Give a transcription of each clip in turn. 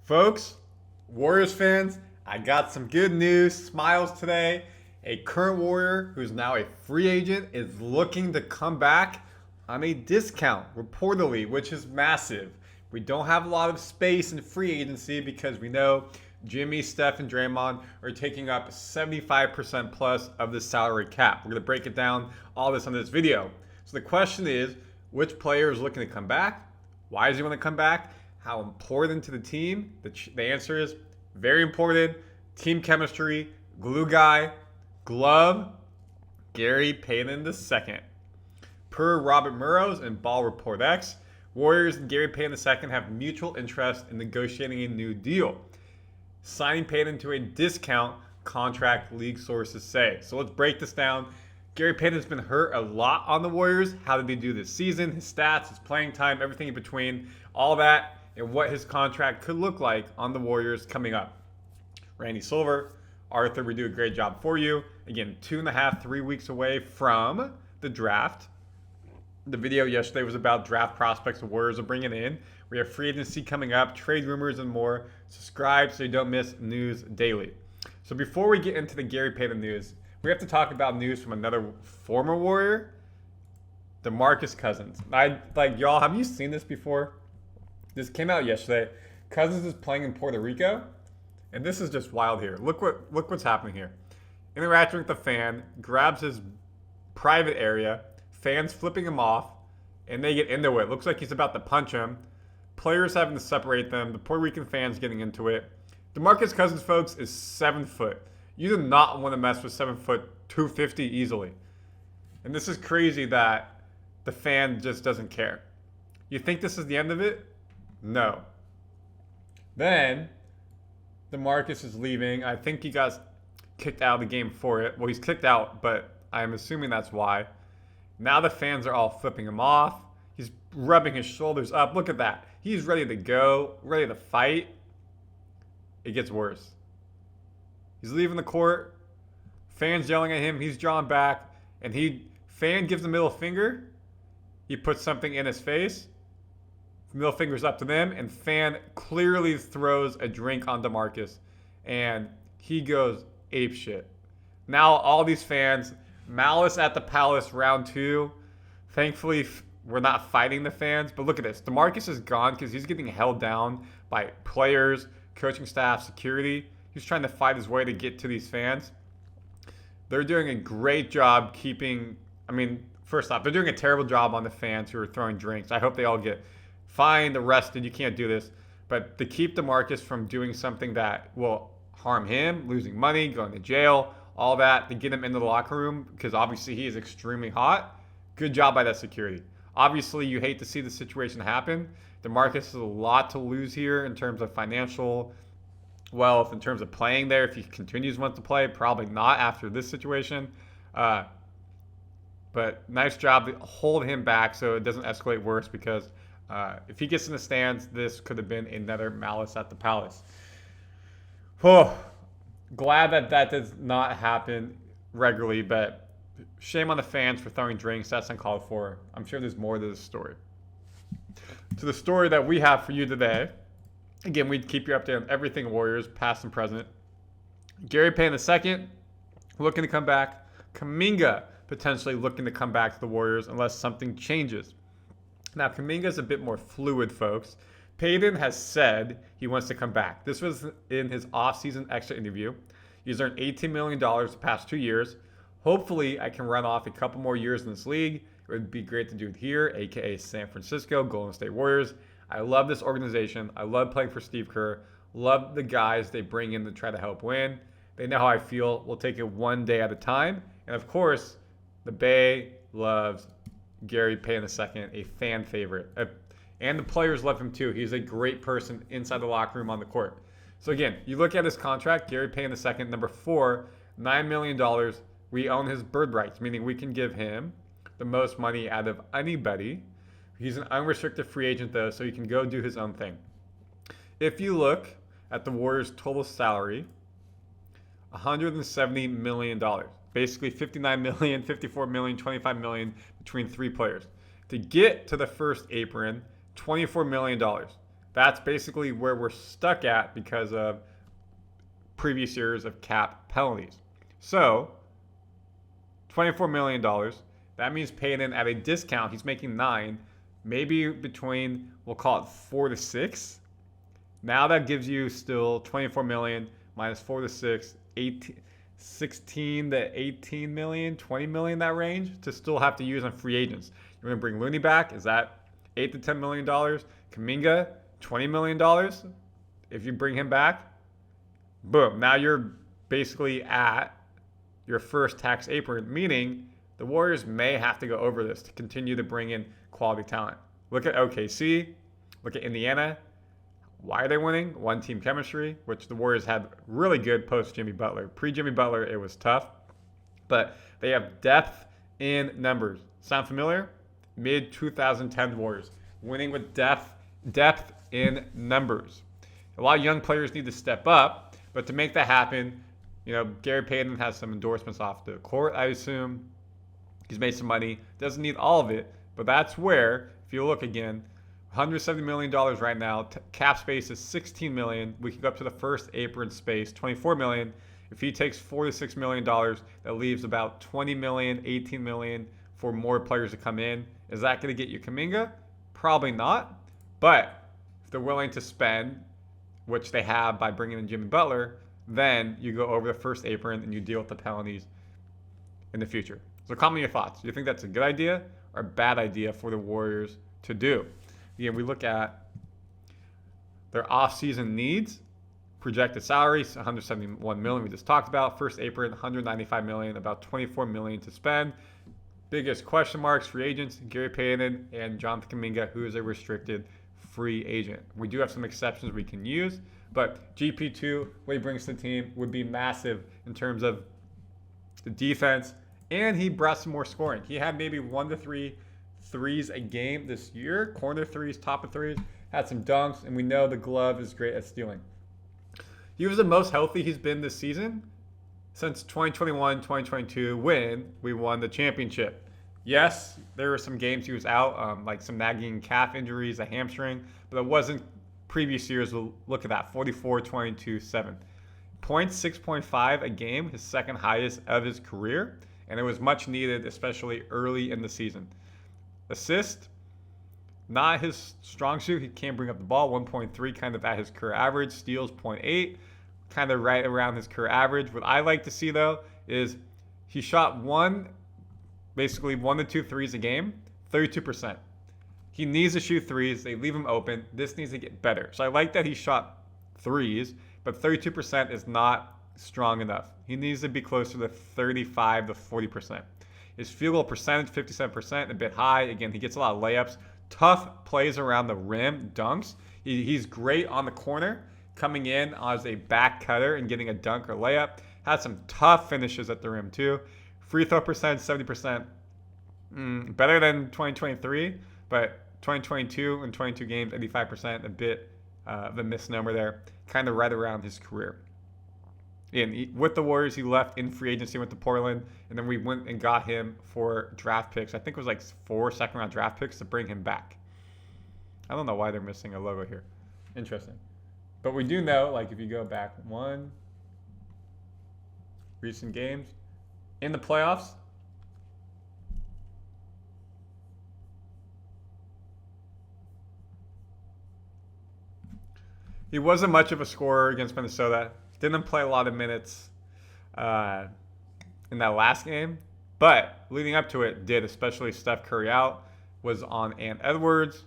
Folks, Warriors fans, I got some good news. Smiles today. A current Warrior who's now a free agent is looking to come back on a discount, reportedly, which is massive. We don't have a lot of space in free agency because we know Jimmy, Steph, and Draymond are taking up 75% plus of the salary cap. We're going to break it down, all this on this video. So the question is, which player is looking to come back? Why does he want to come back? How important to the team? The answer is very important. Team chemistry, glue guy, glove, Gary Payton II. Per Robert Murrows and Ball Report X, Warriors and Gary Payton II have mutual interest in negotiating a new deal, signing Payton to a discount contract, league sources say. So let's break this down. Gary Payton has been hurt a lot on the Warriors. How did he do this season? His stats, his playing time, everything in between, all that, and what his contract could look like on the Warriors coming up. Randy Silver, Arthur, we do a great job for you. Again, 2.5, 3 weeks away from the draft. The video yesterday was about draft prospects the Warriors are bringing in. We have free agency coming up, trade rumors, and more. Subscribe so you don't miss news daily. So before we get into the Gary Payton news, we have to talk about news from another former Warrior, DeMarcus Cousins. Y'all, have you seen this before? This came out yesterday. Cousins is playing in Puerto Rico, and this is just wild here. Look what's happening here. Interacting with the fan, grabs his private area, fans flipping him off, and they get into it. Looks like he's about to punch him. Players having to separate them. The Puerto Rican fans getting into it. DeMarcus Cousins, folks, is 7 foot. You do not want to mess with 7 foot 250 easily. And this is crazy that the fan just doesn't care. You think this is the end of it? No. Then DeMarcus is leaving. I think he got kicked out of the game for it. Well, he's kicked out, but I'm assuming that's why. Now the fans are all flipping him off. He's rubbing his shoulders up. Look at that. He's ready to go, ready to fight. It gets worse. He's leaving the court. Fans yelling at him. He's drawing back. And fan gives the middle finger. He puts something in his face. Middle finger's up to them. And fan clearly throws a drink on DeMarcus. And he goes apeshit. Now all these fans, malice at the palace round 2. Thankfully, we're not fighting the fans. But look at this. DeMarcus is gone because he's getting held down by players, coaching staff, security. He's trying to fight his way to get to these fans. They're doing a great job keeping, first off, they're doing a terrible job on the fans who are throwing drinks. I hope they all get fined, arrested. You can't do this. But to keep DeMarcus from doing something that will harm him, losing money, going to jail, all that, to get him into the locker room, because obviously he is extremely hot. Good job by that security. Obviously, you hate to see the situation happen. DeMarcus has a lot to lose here in terms of financial wealth, in terms of playing there. If he continues to play, probably not after this situation. But nice job to hold him back so it doesn't escalate worse, because if he gets in the stands, this could have been another malice at the palace. Oh, glad that does not happen regularly, but shame on the fans for throwing drinks. That's uncalled for. I'm sure there's more to this story. To the story that we have for you today. Again, we keep you updated on everything Warriors, past and present. Gary Payton II looking to come back. Kuminga potentially looking to come back to the Warriors unless something changes. Now, Kuminga is a bit more fluid, folks. Payton has said he wants to come back. This was in his off-season extra interview. He's earned $18 million the past 2 years. Hopefully, I can run off a couple more years in this league. It would be great to do it here, a.k.a. San Francisco Golden State Warriors. I love this organization. I love playing for Steve Kerr. Love the guys they bring in to try to help win. They know how I feel. We'll take it one day at a time. And, of course, the Bay loves Gary Payton II, a fan favorite. And the players love him, too. He's a great person inside the locker room on the court. So, again, you look at his contract, Gary Payton II, number 4, $9 million. We own his bird rights, meaning we can give him the most money out of anybody. He's an unrestricted free agent, though, so he can go do his own thing. If you look at the Warriors' total salary, $170 million. Basically $59 million, $54 million, $25 million between 3 players. To get to the first apron, $24 million. That's basically where we're stuck at because of previous years of cap penalties. So, $24 million. That means Payton at a discount, he's making 9, maybe between, we'll call it 4 to 6. Now that gives you still 24 million minus 4 to 6, 16 to 18 million, 20 million, that range to still have to use on free agents. You're going to bring Looney back. Is that $8 to $10 million? Kuminga, $20 million. If you bring him back, boom. Now you're basically at your first tax apron, meaning the Warriors may have to go over this to continue to bring in quality talent. Look at OKC. Look at Indiana. Why are they winning? One team chemistry, which the Warriors had really good post Jimmy Butler. Pre Jimmy Butler, it was tough, but they have depth in numbers. Sound familiar? Mid 2010 Warriors winning with depth in numbers. A lot of young players need to step up, but to make that happen, Gary Payton has some endorsements off the court, I assume. He's made some money. Doesn't need all of it, but that's where, if you look again, $170 million right now. Cap space is $16 million. We can go up to the first apron space, $24 million. If he takes $4 to $6 million, that leaves about $20 million, $18 million for more players to come in. Is that going to get you Kuminga? Probably not. But if they're willing to spend, which they have by bringing in Jimmy Butler, then you go over the first apron and you deal with the penalties in the future. So comment your thoughts. Do you think that's a good idea or a bad idea for the Warriors to do? Again, we look at their offseason needs. Projected salaries, $171 million we just talked about. First apron, $195 million, about $24 million to spend. Biggest question marks, free agents, Gary Payton and Jonathan Kuminga, who is a restricted free agent. We do have some exceptions we can use, but GP2, what he brings to the team, would be massive in terms of the defense, and he brought some more scoring. He had maybe 1 to 3 threes a game this year, corner threes, top of threes, had some dunks, and we know the glove is great at stealing. He was the most healthy he's been this season since 2021-2022 when we won the championship. Yes, there were some games he was out, like some nagging calf injuries, a hamstring, but it wasn't previous years. We'll look at that, 44, 22, 7. Points, 6.5 a game, his second highest of his career, and it was much needed, especially early in the season. Assist, not his strong suit. He can't bring up the ball. 1.3, kind of at his career average. Steals, 0.8, kind of right around his career average. What I like to see, though, is he shot basically 1 to 2 threes a game, 32%. He needs to shoot threes. They leave him open. This needs to get better. So I like that he shot threes, but 32% is not strong enough. He needs to be closer to 35 to 40%. His field goal percentage, 57%, a bit high. Again, he gets a lot of layups. Tough plays around the rim, dunks. He's great on the corner, coming in as a back cutter and getting a dunk or layup. Had some tough finishes at the rim, too. Free throw percentage, 70%. Better than 2023, but 2022 and 22 games, 85%. A bit of a misnomer there. Kind of right around his career. And with the Warriors, he left in free agency, went to Portland, and then we went and got him for draft picks. I think it was like 4 second-round draft picks to bring him back. I don't know why they're missing a logo here. Interesting. But we do know, like if you go back recent games, in the playoffs, he wasn't much of a scorer against Minnesota. Didn't play a lot of minutes in that last game, but leading up to it did, especially Steph Curry out, was on Ant Edwards,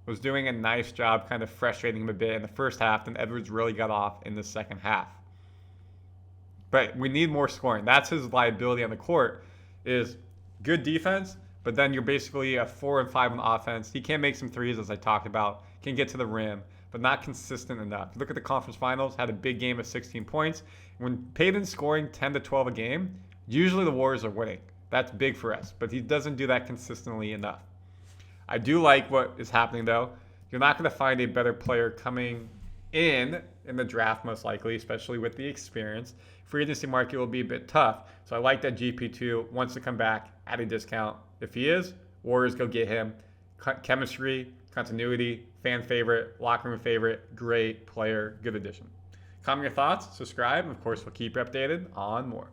was doing a nice job kind of frustrating him a bit in the first half, then Edwards really got off in the second half. But we need more scoring. That's his liability on the court, is good defense, but then you're basically a 4 and 5 on offense. He can make some threes, as I talked about, can get to the rim, but not consistent enough. Look at the conference finals, had a big game of 16 points. When Payton's scoring 10 to 12 a game, usually the Warriors are winning. That's big for us, but he doesn't do that consistently enough. I do like what is happening, though. You're not going to find a better player coming in the draft, most likely, especially with the experience. Free agency market will be a bit tough, so I like that GP2 wants to come back at a discount. If he is, Warriors go get him. Chemistry, continuity, fan favorite, locker room favorite, great player, good addition. Comment your thoughts, subscribe, and of course we'll keep you updated on more.